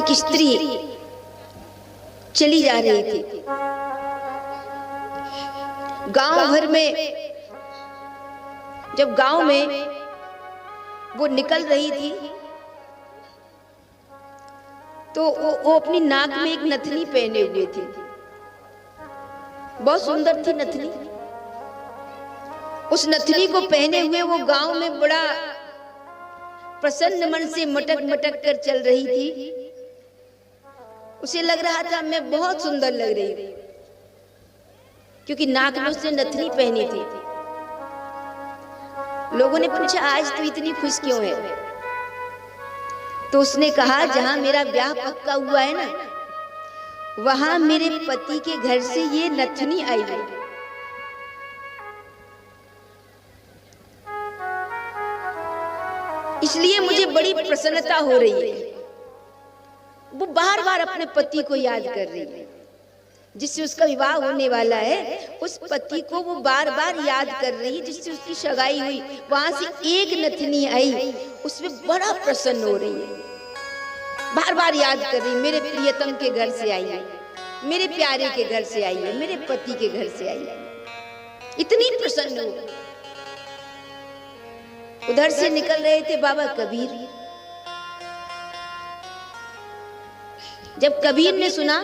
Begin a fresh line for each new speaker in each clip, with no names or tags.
एक स्त्री चली जा रही थी गांव भर में। जब गांव में वो निकल रही थी तो वो अपनी नाक में एक नथनी पहने हुए थी। बहुत सुंदर थी नथनी। उस नथनी को पहने हुए वो गांव में बड़ा प्रसन्न मन से मटक मटक कर चल रही थी। उसे लग रहा था मैं बहुत सुंदर लग रही हूं, क्योंकि नाक में उसने नथनी पहनी थी। लोगों ने पूछा आज तू इतनी खुश क्यों है? तो उसने कहा जहां मेरा ब्याह पक्का हुआ है ना, वहां मेरे पति के घर से ये नथनी आई है। इसलिए मुझे बड़ी प्रसन्नता हो रही है। वो बार बार अपने पति को याद कर रही है, जिससे उसका विवाह होने वाला है। उस पति को वो बार बार याद कर रही है, जिससे उसकी सगाई हुई। वहां से एक नथनी आई, उसमें बड़ा प्रसन्न हो रही है। बार बार याद कर रही, मेरे प्रियतम के घर से आई है, मेरे प्यारे के घर से आई है, मेरे पति के घर से आई है। इतनी प्रसन्न हो। उधर से निकल रहे थे बाबा कबीर। जब कबीर ने सुना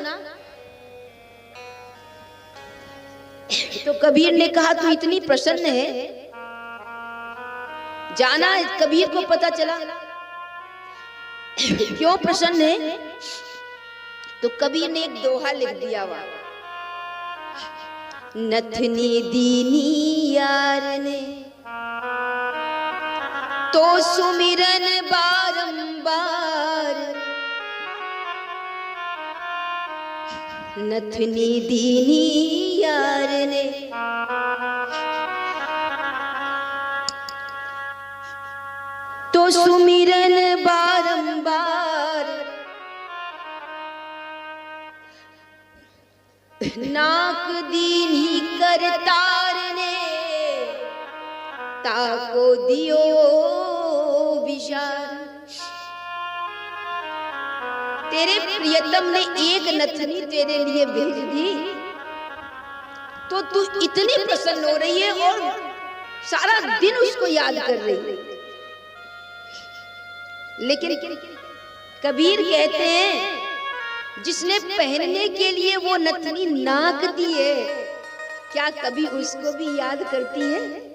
तो कबीर ने कहा तू इतनी प्रसन्न है, जाना। कबीर को पता चला क्यों प्रसन्न है, तो कबीर ने एक दोहा लिख दिया हुआ, नथनी दीनी यार ने तो सुमिरन बारंबार, नथनी दीनी यार ने तो सुमिरन बारंबार, नाक दीनी करतार ने ताको दियो विशाल। तेरे प्रियतम ने एक नथनी तेरे लिए भेज दी, तो तू इतनी प्रसन्न हो रही है और सारा दिन उसको याद कर रही है। लेकिन कबीर कहते हैं जिसने पहनने के लिए वो नथनी नाक दी है, क्या कभी उसको भी याद करती है?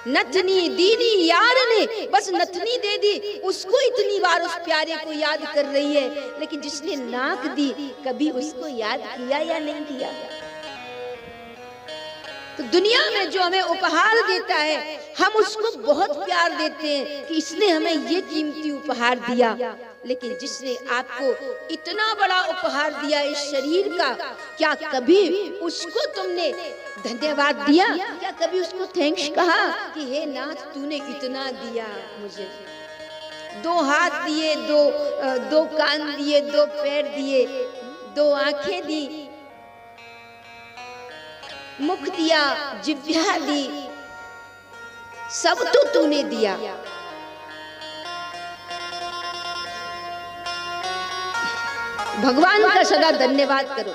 नथनी दीनी यार ने बस नथनी दे दी, उसको इतनी बार उस प्यारे को याद कर रही है। लेकिन जिसने नाक दी, कभी उसको याद किया या नहीं किया? तो दुनिया में जो हमें उपहार देता है, हम उसको बहुत प्यार देते हैं कि इसने हमें ये कीमती उपहार दिया। लेकिन जिसने आपको इतना बड़ा उपहार दिया इस शरीर का, क्या कभी उसको तुमने धन्यवाद दिया? क्या कभी उसको थैंक्स कहा कि हे नाथ तूने इतना दिया मुझे? 2 हाथ दिए, दो कान दिए, 2 पैर दिए, 2 आंखें दी, मुख दिया, जिह्वा दी, सब तो तूने दिया। भगवान का सदा धन्यवाद करो।